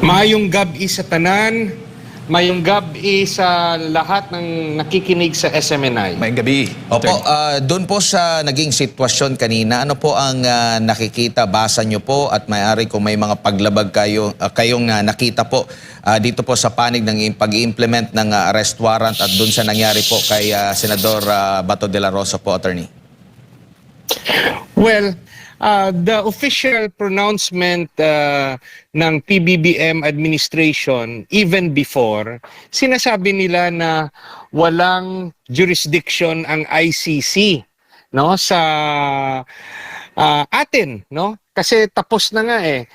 Maayong gabi sa tanan, maayong gabi sa lahat ng nakikinig sa SMNI. May gabi. Opo, doon po sa naging sitwasyon kanina, ano po ang nakikita, basa nyo po at may-ari kung may mga paglabag kayong nakita po dito po sa panig ng pag-implement ng arrest warrant at doon sa nangyari po kay Senador Bato de la Rosa po, Attorney? Well, the official pronouncement ng PBBM administration, even before, sinasabi nila na walang jurisdiction ang ICC, no, sa atin, no? Kasi tapos na nga eh.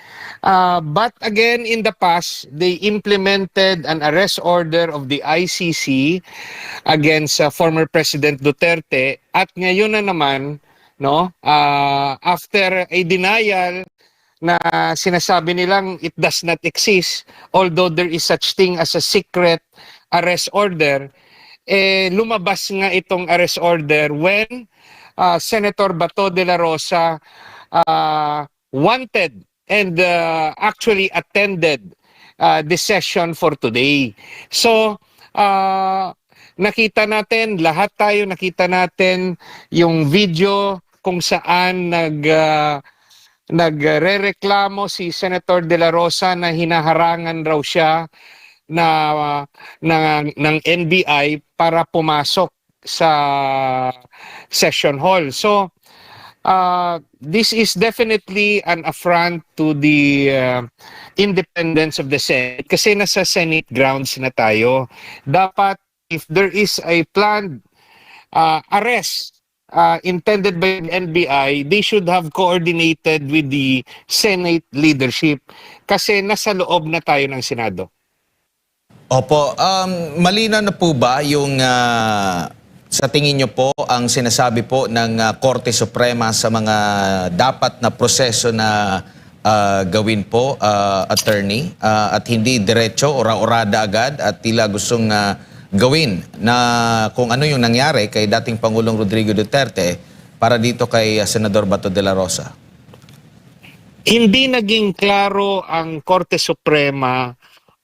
But again, in the past, they implemented an arrest order of the ICC against former President Duterte at ngayon na naman, no, after a denial na sinasabi nilang it does not exist, although there is such thing as a secret arrest order, lumabas nga itong arrest order when Senator Bato de la Rosa wanted and actually attended the session for today. So, nakita natin, lahat tayo nakita natin yung video kung saan nagrereklamo si Senator De La Rosa na hinaharangan raw siya ng NBI para pumasok sa session hall. So, this is definitely an affront to the independence of the Senate kasi nasa Senate grounds na tayo. Dapat, if there is a planned arrest intended by the NBI, they should have coordinated with the Senate leadership kasi nasa loob na tayo ng Senado. Opo, malinaw na po ba yung sa tingin nyo po ang sinasabi po ng Korte Suprema sa mga dapat na proseso na gawin po, Attorney, at hindi diretso, ora-orada agad at tila gustong gawin na kung ano yung nangyari kay dating Pangulong Rodrigo Duterte para dito kay Senador Bato de la Rosa? Hindi naging klaro ang Korte Suprema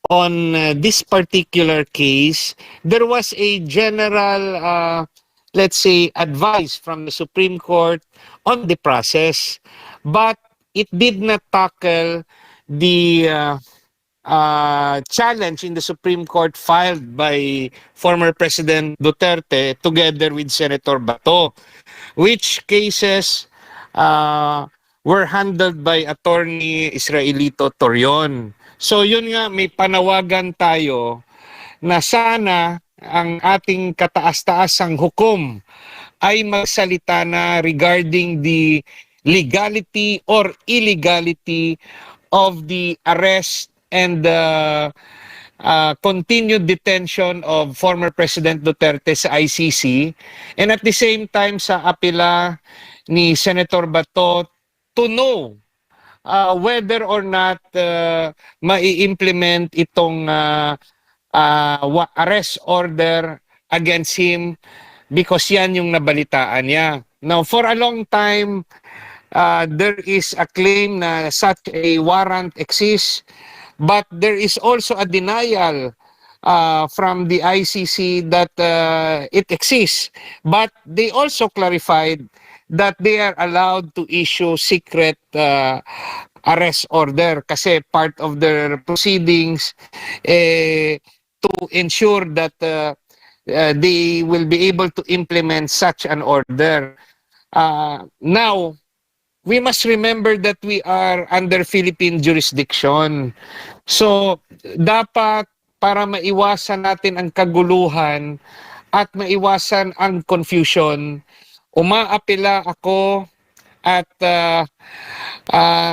on this particular case. There was a general, let's say, advice from the Supreme Court on the process, but it did not tackle the challenge in the Supreme Court filed by former President Duterte together with Senator Bato, which cases were handled by Attorney Israelito Torion. So yun nga, may panawagan tayo na sana ang ating kataas-taasang hukom ay magsalita na regarding the legality or illegality of the arrest and continued detention of former President Duterte sa ICC, and at the same time sa apela ni Senator Bato to know whether or not mai-implement itong arrest order against him because yan yung nabalitaan niya. Now, for a long time, there is a claim na such a warrant exists, but there is also a denial from the ICC that it exists. But they also clarified that they are allowed to issue secret arrest order kasi part of their proceedings to ensure that they will be able to implement such an order. Now, we must remember that we are under Philippine jurisdiction. So, dapat para maiwasan natin ang kaguluhan at maiwasan ang confusion, umaapila ako at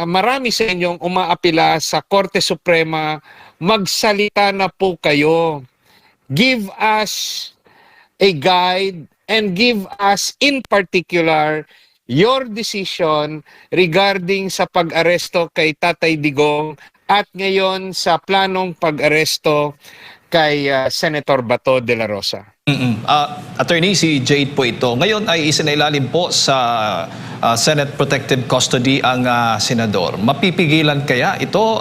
marami sa inyong umaapila sa Korte Suprema, magsalita na po kayo. Give us a guide and give us in particular your decision regarding sa pag-aresto kay Tatay Digong at ngayon sa planong pag-aresto kay Senator Bato de la Rosa. Attorney, si Jade po ito. Ngayon ay isinailalim po sa Senate Protective Custody ang senador. Mapipigilan kaya ito?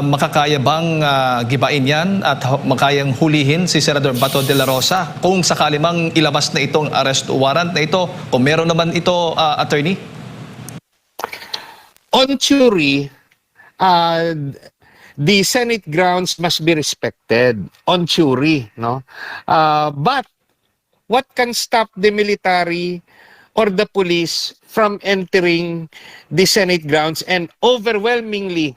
Makakaya bang gibain yan at makayang hulihin si Senador Bato de la Rosa kung sakali mang ilabas na itong arrest warrant na ito? Kung meron naman ito, attorney? On theory, the Senate grounds must be respected on theory, no? But what can stop the military or the police from entering the Senate grounds and overwhelmingly,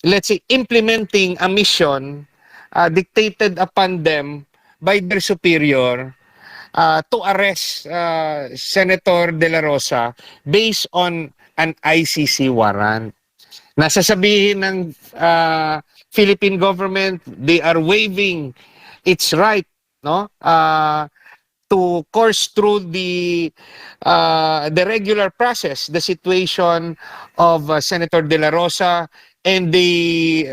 let's say, implementing a mission dictated upon them by their superior to arrest Senator De La Rosa based on an ICC warrant? Nasasabihin ng Philippine government, they are waiving its right, no, to course through the regular process, the situation of Senator De La Rosa, and they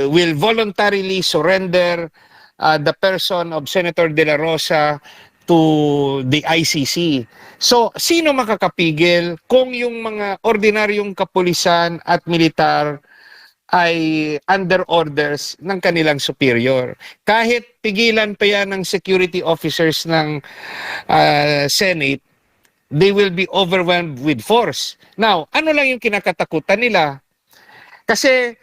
will voluntarily surrender the person of Senator De La Rosa to the ICC. So, sino makakapigil kung yung mga ordinaryong kapulisan at militar ay under orders ng kanilang superior? Kahit pigilan pa yan ng security officers ng Senate, they will be overwhelmed with force. Now, ano lang yung kinakatakutan nila? Kasi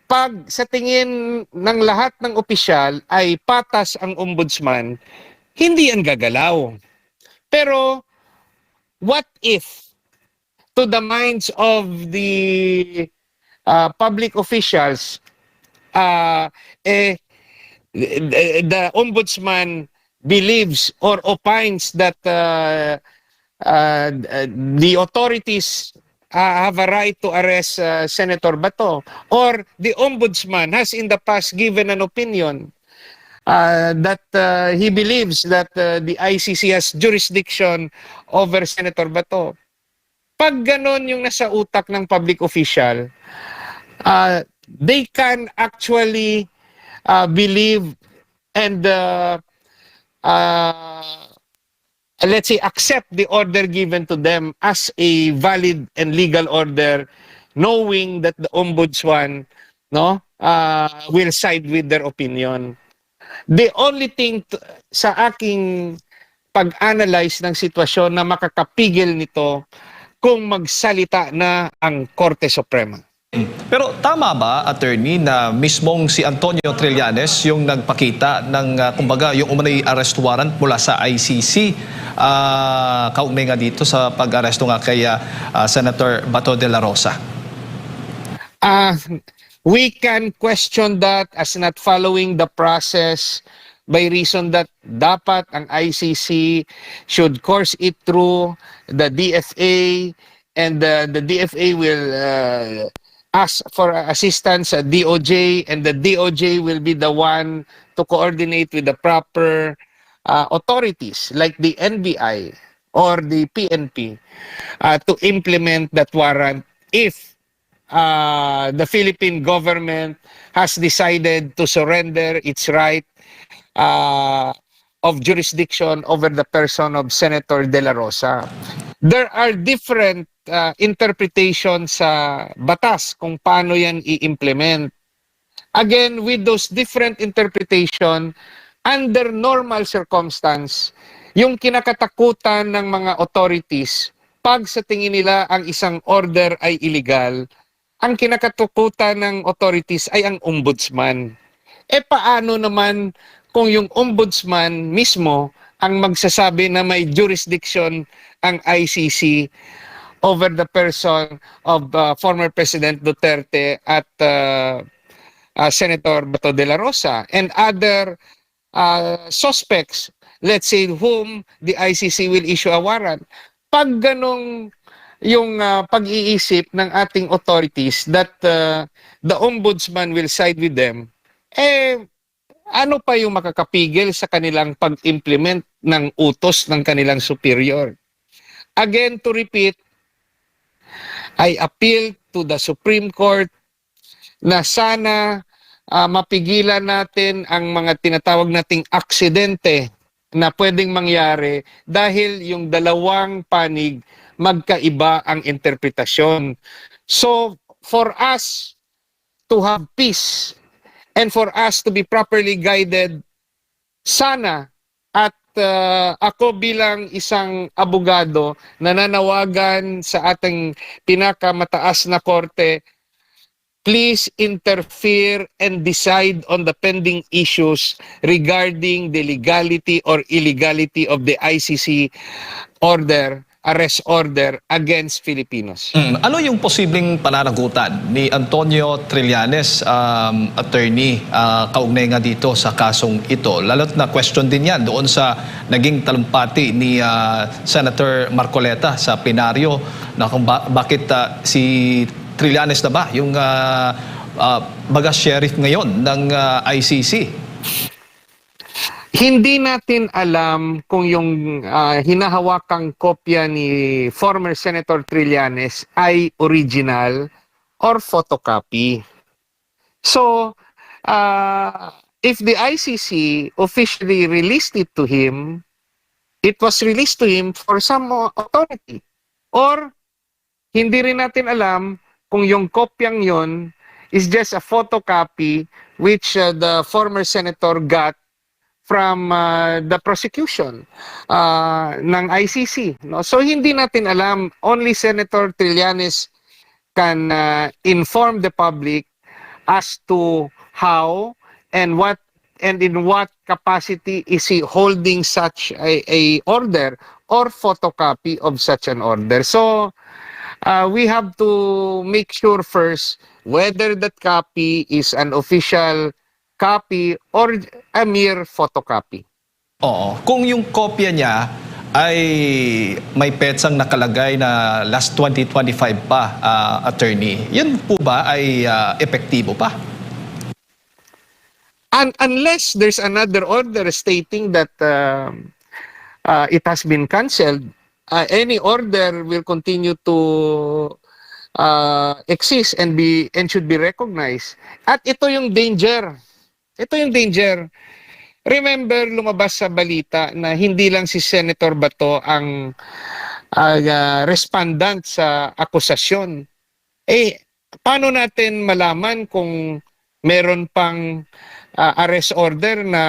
pag sa tingin ng lahat ng opisyal ay patas ang ombudsman, hindi yan gagalaw. Pero what if, to the minds of the public officials, the ombudsman believes or opines that the authorities have a right to arrest Senator Bato, or the ombudsman has in the past given an opinion that he believes that the ICC has jurisdiction over Senator Bato. Pag ganon yung nasa utak ng public official, they can actually believe and let's say accept the order given to them as a valid and legal order, knowing that the ombudsman, no, will side with their opinion. The only thing sa aking pag-analyze ng sitwasyon na makakapigil nito kung magsalita na ang Korte Suprema. Pero tama ba, attorney, na mismong si Antonio Trillanes yung nagpakita ng, kumbaga, yung umunay arrest warrant mula sa ICC, kaugnay nga dito sa pag-aresto nga kay Senator Bato de la Rosa? We can question that as not following the process by reason that dapat ang ICC should course it through the DFA, and the DFA will ask for assistance at DOJ, and the DOJ will be the one to coordinate with the proper authorities like the NBI or the PNP to implement that warrant if the Philippine government has decided to surrender its right of jurisdiction over the person of Senator De La Rosa. There are different interpretations sa batas kung paano yan i-implement. Again, with those different interpretation, under normal circumstance, yung kinakatakutan ng mga authorities, pag sa tingin nila ang isang order ay illegal, ang kinakatakutan ng authorities ay ang ombudsman. Paano naman kung yung ombudsman mismo ang magsasabi na may jurisdiction ang ICC over the person of former President Duterte at Senator Bato de la Rosa and other suspects, let's say, whom the ICC will issue a warrant? Pag ganong yung pag-iisip ng ating authorities that the ombudsman will side with them, ano pa yung makakapigil sa kanilang pag-implement ng utos ng kanilang superior? Again, to repeat, I appeal to the Supreme Court na sana mapigilan natin ang mga tinatawag nating aksidente na pwedeng mangyari dahil yung dalawang panig magkaiba ang interpretasyon. So, for us to have peace and for us to be properly guided, sana at ako bilang isang abogado nananawagan sa ating pinakamataas na korte, please interfere and decide on the pending issues regarding the legality or illegality of the ICC order, arrest order against Filipinos. Ano yung posibleng pananagutan ni Antonio Trillanes, attorney, kaugnay nga dito sa kasong ito? Lalo't na question din yan doon sa naging talumpati ni Senator Marcoleta sa plenaryo na kung bakit si Trillanes na ba yung baga sheriff ngayon ng ICC? Hindi natin alam kung yung hinahawakang kopya ni former Senator Trillanes ay original or photocopy. So, if the ICC officially released it to him, it was released to him for some authority. Or, hindi rin natin alam kung yung kopyang yon is just a photocopy which the former senator got from the prosecution ng ICC. No? So hindi natin alam. Only Senator Trillanes can inform the public as to how and what and in what capacity is he holding such a order or photocopy of such an order. So we have to make sure first whether that copy is an official copy or a mere photocopy. Oo. Kung yung kopya niya ay may petsang nakalagay na last 2025 pa, attorney, yun po ba ay epektibo pa? And unless there's another order stating that it has been canceled, any order will continue to exist and should be recognized. At ito yung danger. Ito yung danger. Remember, lumabas sa balita na hindi lang si Senator Bato ang respondent sa akusasyon. Paano natin malaman kung meron pang arrest order na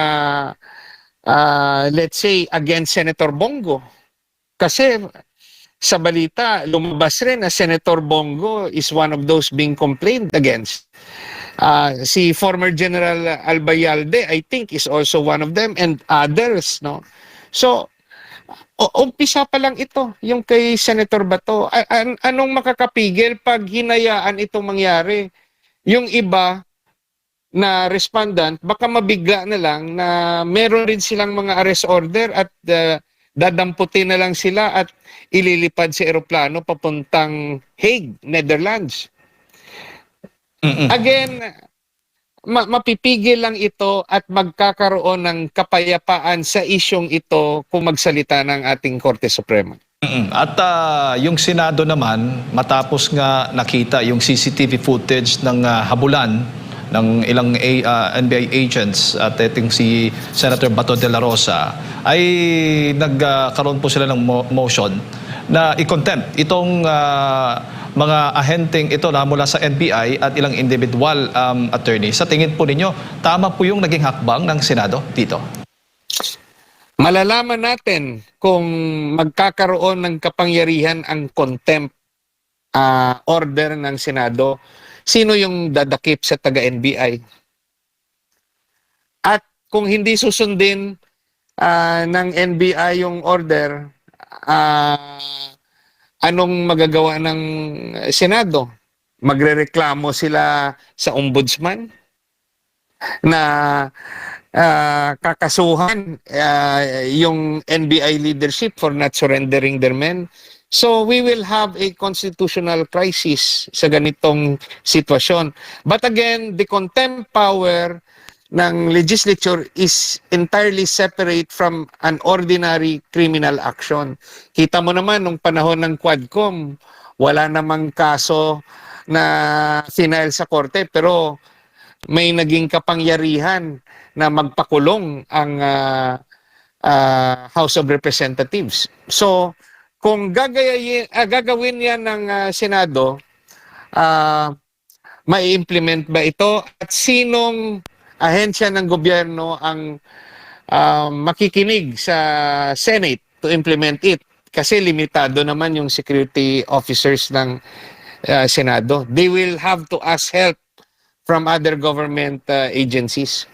let's say against Senator Bongo? Kasi sa balita, lumabas rin na Senator Bongo is one of those being complained against. Si former General Albayalde, I think, is also one of them and others, no? So, umpisa pa lang ito, yung kay Senator Bato. Anong makakapigil pag hinayaan itong mangyari? Yung iba na respondent, baka mabigla na lang na meron rin silang mga arrest order at dadamputin na lang sila at ililipad sa eroplano papuntang Hague, Netherlands. Again, mapipigil lang ito at magkakaroon ng kapayapaan sa isyong ito kung magsalita ng ating Korte Suprema. At yung Senado naman, matapos nga nakita yung CCTV footage ng habulan ng ilang NBI agents at itong si Senator Bato de la Rosa, ay nagkaroon po sila ng motion na i-contempt itong mga ahenteng ito na mula sa NBI at ilang individual attorney. Sa tingin po ninyo, tama po yung naging hakbang ng Senado dito? Malalaman natin kung magkakaroon ng kapangyarihan ang contempt order ng Senado, sino yung dadakip sa taga-NBI. At kung hindi susundin ng NBI yung order, anong magagawa ng Senado? Magrereklamo sila sa ombudsman na kakasuhan yung NBI leadership for not surrendering their men. So we will have a constitutional crisis sa ganitong sitwasyon. But again, the contempt power ng legislature is entirely separate from an ordinary criminal action. Kita mo naman nung panahon ng Quadcom, wala namang kaso na final sa korte pero may naging kapangyarihan na magpakulong ang House of Representatives. So, kung gagawin yan ng Senado, mai-implement ba ito? At sinong ahensya ng gobyerno ang makikinig sa Senate to implement it? Kasi limitado naman yung security officers ng Senado. They will have to ask help from other government agencies.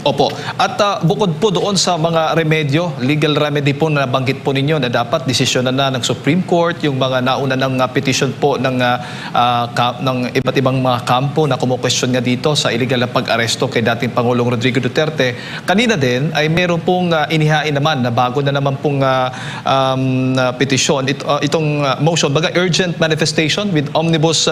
Opo. At bukod po doon sa mga remedyo, legal remedy po na nabanggit po ninyo na dapat desisyonan na ng Supreme Court, yung mga nauna ng petition po ng iba't ibang mga kampo na kumukwestiyon nga dito sa illegal na pag-aresto kay dating Pangulong Rodrigo Duterte. Kanina din ay meron pong inihain naman na bago na naman pong petition, itong motion, baga urgent manifestation with omnibus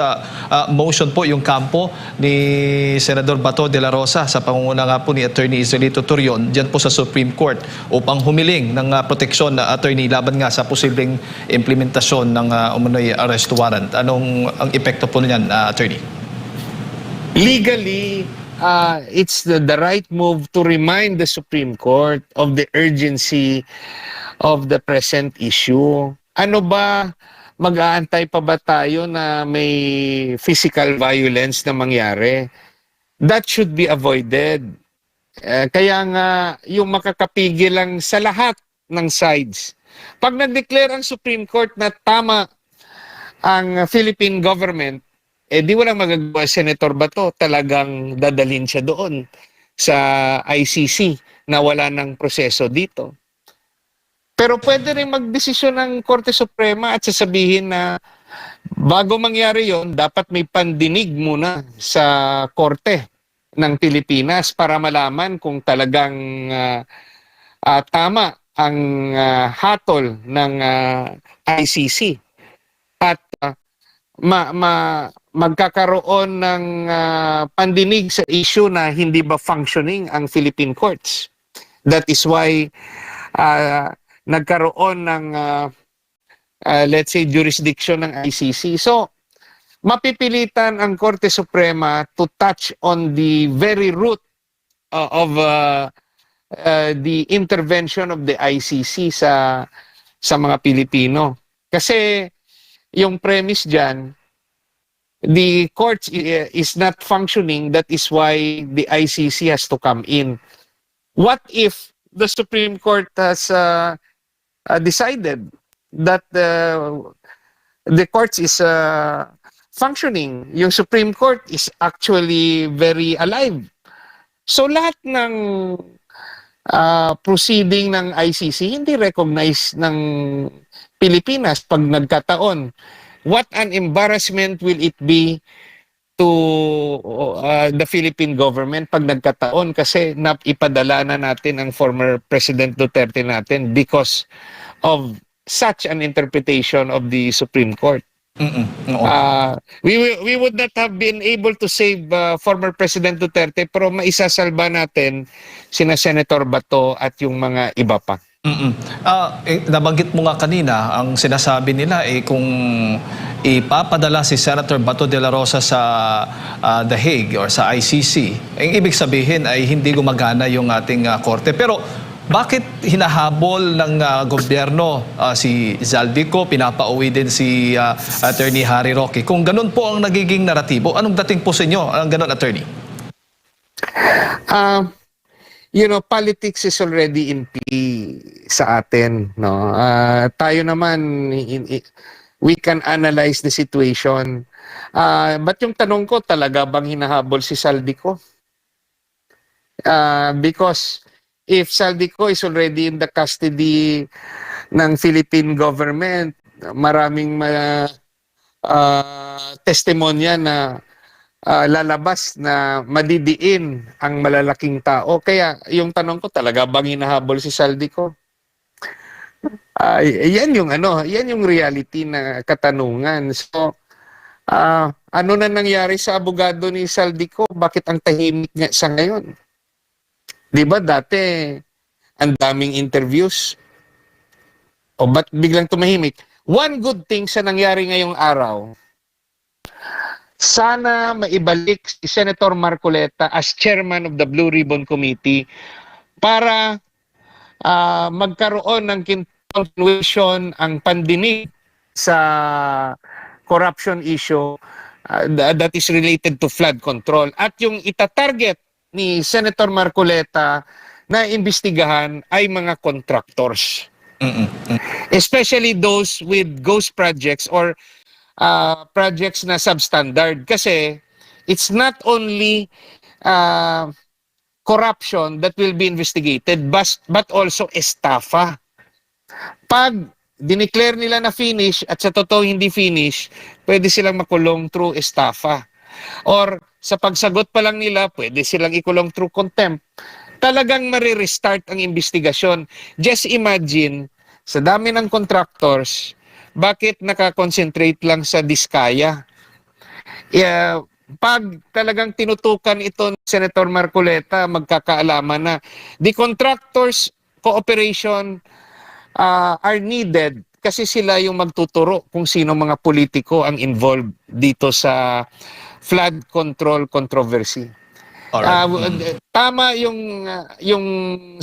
motion po yung kampo ni Senador Bato de la Rosa sa pangunguna nga po ni Attorney Israelito Torion diyan po sa Supreme Court upang humiling ng proteksyon na attorney laban nga sa posibleng implementasyon ng umano'y arrest warrant. Anong ang epekto po niyan, attorney? Legally, it's the right move to remind the Supreme Court of the urgency of the present issue. Ano ba, mag-aantay pa ba tayo na may physical violence na mangyari? That should be avoided. Kaya nga, yung makakapigil lang sa lahat ng sides. Pag nag-declare ang Supreme Court na tama ang Philippine government, di walang magagawa Senator Bato, talagang dadalhin siya doon sa ICC na wala ng proseso dito. Pero pwede rin magdesisyon ng Korte Suprema at sasabihin na bago mangyari yon, dapat may pandinig muna sa Korte ng Pilipinas para malaman kung talagang tama ang hatol ng ICC at magkakaroon ng pandinig sa issue na hindi ba functioning ang Philippine courts. That is why nagkaroon ng let's say jurisdiction ng ICC. So mapipilitan ang Korte Suprema to touch on the very root of the intervention of the ICC sa mga Pilipino. Kasi yung premise dyan, the court is not functioning, that is why the ICC has to come in. What if the Supreme Court has decided that the court is functioning, yung Supreme Court is actually very alive. So lahat ng proceeding ng ICC hindi recognized ng Pilipinas pag nagkataon. What an embarrassment will it be to the Philippine government pag nagkataon kasi ipadala na natin ang former President Duterte natin because of such an interpretation of the Supreme Court. We would not have been able to save former President Duterte, pero maisasalba natin sina Senator Bato at yung mga iba pa. Nabanggit mo nga kanina, ang sinasabi nila kung ipapadala si Senator Bato de la Rosa sa The Hague or sa ICC, ang ibig sabihin ay hindi gumagana yung ating korte. Pero bakit hinahabol ng gobyerno si Zaldico, pinapauwi din si Attorney Harry Roque? Kung ganun po ang nagiging naratibo, anong dating po sa inyo ang ganun, Attorney? You know, politics is already in play sa atin. No? Tayo naman, we can analyze the situation. But yung tanong ko, talaga bang hinahabol si Zaldico? Because if Zaldico is already in the custody ng Philippine government, maraming testimonya na lalabas na madidiin ang malalaking tao. Kaya yung tanong ko, talaga bang hinahabol si Zaldico? Yan yung reality na katanungan. So, ano na nangyari sa abogado ni Zaldico? Bakit ang tahimik niya sa ngayon? Di ba dati ang daming interviews? O ba't biglang tumahimik? One good thing sa nangyari ngayong araw, sana maibalik si Senator Marcoleta as chairman of the Blue Ribbon Committee para magkaroon ng continuation ang pandinig sa corruption issue that is related to flood control. At yung itatarget ni Senator Marcoleta na imbestigahan ay mga contractors. Especially those with ghost projects or projects na substandard. Kasi it's not only corruption that will be investigated but also estafa. Pag dineclare nila na finish at sa totoo hindi finish, pwede silang makulong through estafa. Or sa pagsagot pa lang nila, pwede silang ikulong through contempt. Talagang marirestart ang investigasyon. Just imagine, sa dami ng contractors, bakit nakakonsentrate lang sa Diskaya? Pag talagang tinutukan ito ni Senator Marcoleta, magkakaalaman na the contractors' cooperation are needed kasi sila yung magtuturo kung sino mga politiko ang involved dito sa flood control controversy. Tama yung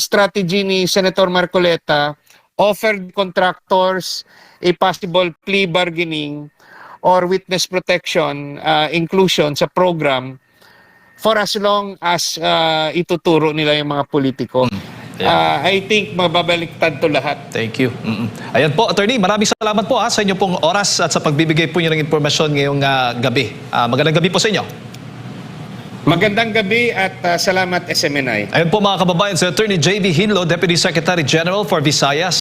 strategy ni Senator Marcoleta, offered contractors a possible plea bargaining or witness protection inclusion sa program for as long as ituturo nila yung mga politiko. I think mababaliktad to lahat. Thank you. Ayan po, Attorney, maraming salamat po sa inyo pong oras at sa pagbibigay po niyo ng impormasyon ngayong gabi. Magandang gabi po sa inyo. Magandang gabi at salamat SMNI. Ayan po mga kababayan, si Attorney J.D. Hinlo, Deputy Secretary General for Visayas.